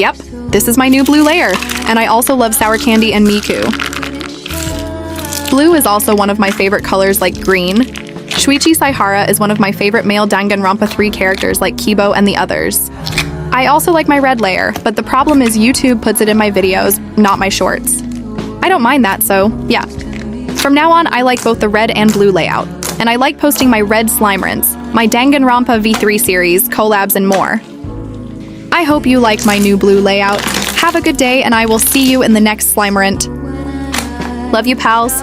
Yep, this is my new blue layer, and I also love Sour Candy and Miku. Blue is also one of my favorite colors like green. Shuichi Saihara is one of my favorite male Danganronpa 3 characters like Kibo and the others. I also like my red layer, but the problem is YouTube puts it in my videos, not my shorts. I don't mind that, so yeah. From now on, I like both the red and blue layout, and I like posting my red slime rinse, my Danganronpa V3 series, collabs, and more. I hope you like my new blue layout. Have a good day, and I will see you in the next slime rint. Love you, pals.